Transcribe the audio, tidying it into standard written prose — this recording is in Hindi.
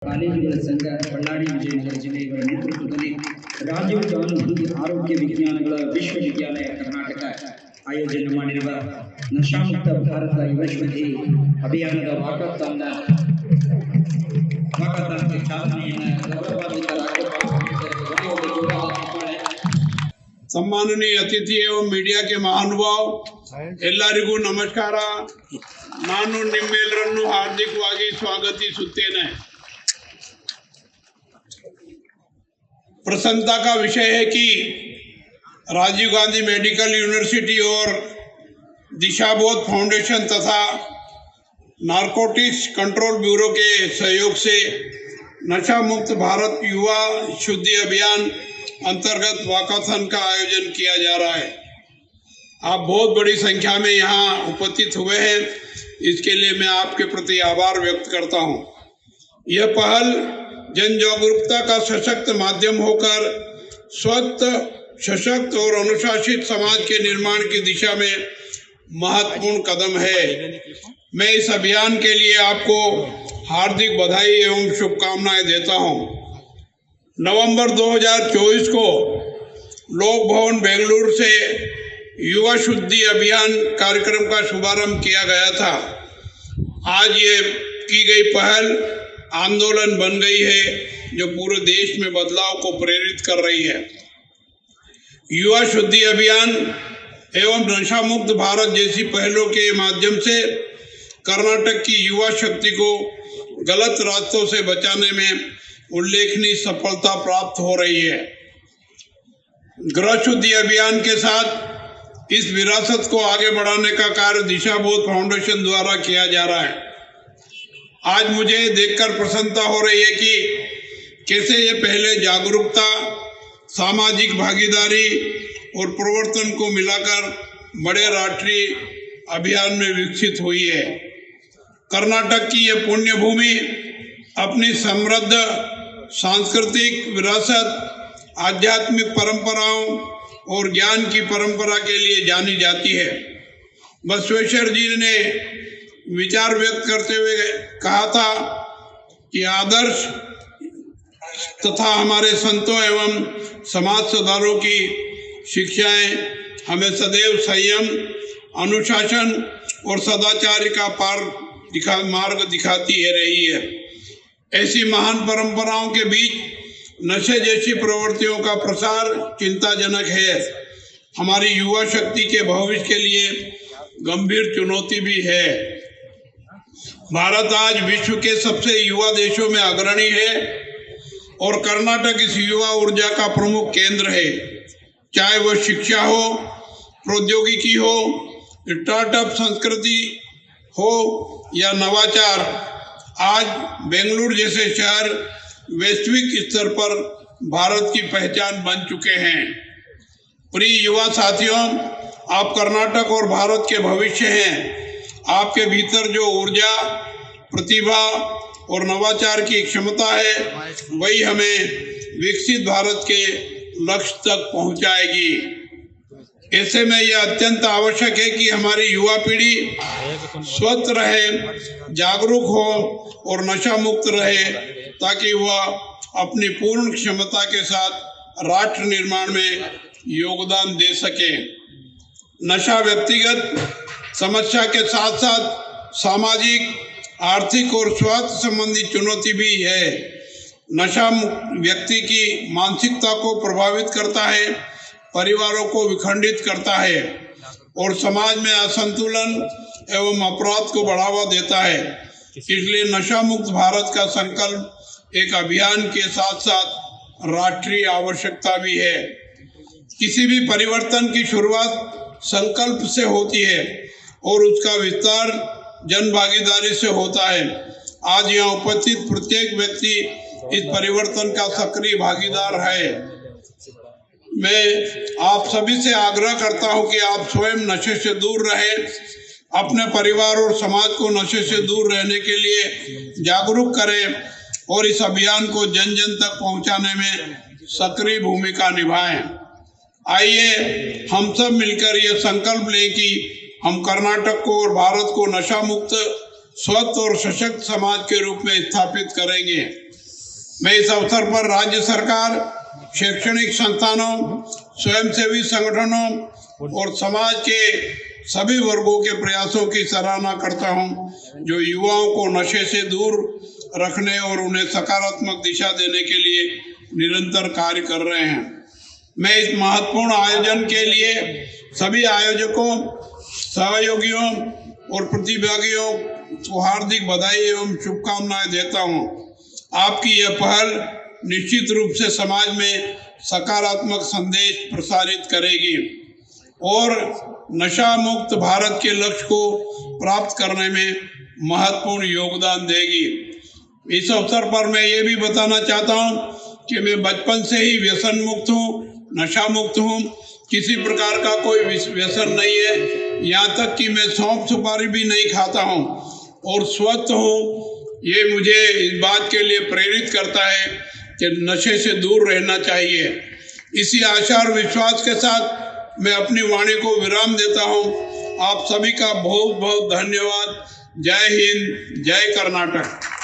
ಕಾಲೇಜುಗಳ ಸಂಘ ಬಳ್ಳಾರಿ ವಿಜಯನಗರ ಜಿಲ್ಲೆಗಳ ನೇತೃತ್ವದಲ್ಲಿ ರಾಜೀವ್ ಗಾಂಧಿ ಆರೋಗ್ಯ ವಿಜ್ಞಾನಗಳ ವಿಶ್ವವಿದ್ಯಾಲಯ ಕರ್ನಾಟಕ ಆಯೋಜನೆ ಮಾಡಿರುವ ನಶಾಮುಕ್ತ ಭಾರತ ಯುವಶಕ್ತಿ ಅಭಿಯಾನದ ವಾಕಾಥಾನ್ಗೆ ಚಾಲನೆಯನ್ನು ಗೌರವಾನ್ವಿತ सम्माननीय अतिथि एवं मीडिया के महानुभाव ಎಲ್ಲರಿಗೂ ನಮಸ್ಕಾರ। ನಾನು ನಿಮ್ಮೆಲ್ಲರನ್ನು ಹಾರ್ದಿಕವಾಗಿ ಸ್ವಾಗತಿಸುತ್ತೇನೆ। प्रसन्नता का विषय है कि राजीव गांधी मेडिकल यूनिवर्सिटी और दिशाबोध फाउंडेशन तथा नारकोटिक्स कंट्रोल ब्यूरो के सहयोग से नशा मुक्त भारत युवा शुद्धि अभियान अंतर्गत वाकाथन का आयोजन किया जा रहा है। आप बहुत बड़ी संख्या में यहाँ उपस्थित हुए हैं, इसके लिए मैं आपके प्रति आभार व्यक्त करता हूँ। यह पहल जन जागरूकता का सशक्त माध्यम होकर स्वस्थ, सशक्त और अनुशासित समाज के निर्माण की दिशा में महत्वपूर्ण कदम है। मैं इस अभियान के लिए आपको हार्दिक बधाई एवं शुभकामनाएं देता हूँ। नवंबर 2024 को लोक भवन बेंगलुरु से युवा शुद्धि अभियान कार्यक्रम का शुभारंभ किया गया था। आज ये की गई पहल आंदोलन बन गई है जो पूरे देश में बदलाव को प्रेरित कर रही है। युवा शुद्धि अभियान एवं नशा मुक्त भारत जैसी पहलों के माध्यम से कर्नाटक की युवा शक्ति को गलत रास्तों से बचाने में उल्लेखनीय सफलता प्राप्त हो रही है। गृह शुद्धि अभियान के साथ इस विरासत को आगे बढ़ाने का कार्य दिशाबोध फाउंडेशन द्वारा किया जा रहा है। आज मुझे देखकर प्रसन्नता हो रही है कि कैसे ये पहले जागरूकता, सामाजिक भागीदारी और प्रवर्तन को मिलाकर बड़े राष्ट्रीय अभियान में विकसित हुई है। कर्नाटक की ये पुण्य भूमि अपनी समृद्ध सांस्कृतिक विरासत, आध्यात्मिक परंपराओं और ज्ञान की परंपरा के लिए जानी जाती है। बसवेश्वर जी ने विचार व्यक्त करते हुए कहा था कि आदर्श तथा हमारे संतों एवं समाज सुधारों की शिक्षाएं हमें सदैव संयम, अनुशासन और सदाचार का मार्ग दिखाती रही है। ऐसी महान परंपराओं के बीच नशे जैसी प्रवृत्तियों का प्रसार चिंताजनक है। हमारी युवा शक्ति के भविष्य के लिए गंभीर चुनौती भी है। भारत आज विश्व के सबसे युवा देशों में अग्रणी है और कर्नाटक इस युवा ऊर्जा का प्रमुख केंद्र है। चाहे वह शिक्षा हो, प्रौद्योगिकी हो, स्टार्टअप संस्कृति हो या नवाचार, आज बेंगलुरु जैसे शहर वैश्विक स्तर पर भारत की पहचान बन चुके हैं। प्रिय युवा साथियों, आप कर्नाटक और भारत के भविष्य हैं। आपके भीतर जो ऊर्जा, प्रतिभा और नवाचार की क्षमता है, वही हमें विकसित भारत के लक्ष्य तक पहुंचाएगी। ऐसे में यह अत्यंत आवश्यक है कि हमारी युवा पीढ़ी स्वस्थ रहे, जागरूक हो और नशा मुक्त रहे, ताकि वह अपनी पूर्ण क्षमता के साथ राष्ट्र निर्माण में योगदान दे सके। नशा व्यक्तिगत समस्या के साथ साथ सामाजिक, आर्थिक और स्वास्थ्य संबंधी चुनौती भी है। नशा व्यक्ति की मानसिकता को प्रभावित करता है, परिवारों को विखंडित करता है और समाज में असंतुलन एवं अपराध को बढ़ावा देता है। इसलिए नशा मुक्त भारत का संकल्प एक अभियान के साथ साथ राष्ट्रीय आवश्यकता भी है। किसी भी परिवर्तन की शुरुआत संकल्प से होती है और उसका विस्तार जन भागीदारी से होता है। आज यहाँ उपस्थित प्रत्येक व्यक्ति इस परिवर्तन का सक्रिय भागीदार है। मैं आप सभी से आग्रह करता हूँ कि आप स्वयं नशे से दूर रहें, अपने परिवार और समाज को नशे से दूर रहने के लिए जागरूक करें और इस अभियान को जन जन तक पहुँचाने में सक्रिय भूमिका निभाएं। आइए हम सब मिलकर यह संकल्प लें कि हम कर्नाटक को और भारत को नशा मुक्त, स्वस्थ और सशक्त समाज के रूप में स्थापित करेंगे। मैं इस अवसर पर राज्य सरकार, शैक्षणिक संस्थानों, स्वयंसेवी संगठनों और समाज के सभी वर्गों के प्रयासों की सराहना करता हूं, जो युवाओं को नशे से दूर रखने और उन्हें सकारात्मक दिशा देने के लिए निरंतर कार्य कर रहे हैं। मैं इस महत्वपूर्ण आयोजन के लिए सभी आयोजकों, सहयोगियों और प्रतिभागियों को हार्दिक बधाई एवं शुभकामनाएं देता हूं। आपकी यह पहल निश्चित रूप से समाज में सकारात्मक संदेश प्रसारित करेगी और नशा मुक्त भारत के लक्ष्य को प्राप्त करने में महत्वपूर्ण योगदान देगी। इस अवसर पर मैं ये भी बताना चाहता हूँ कि मैं बचपन से ही व्यसन मुक्त हूँ, नशा मुक्त हूँ। किसी प्रकार का कोई व्यसन नहीं है, यहाँ तक कि मैं सौंफ सुपारी भी नहीं खाता हूँ और स्वस्थ हूँ। ये मुझे इस बात के लिए प्रेरित करता है कि नशे से दूर रहना चाहिए। इसी आशा और विश्वास के साथ मैं अपनी वाणी को विराम देता हूँ। आप सभी का बहुत बहुत धन्यवाद। जय हिंद, जय कर्नाटक।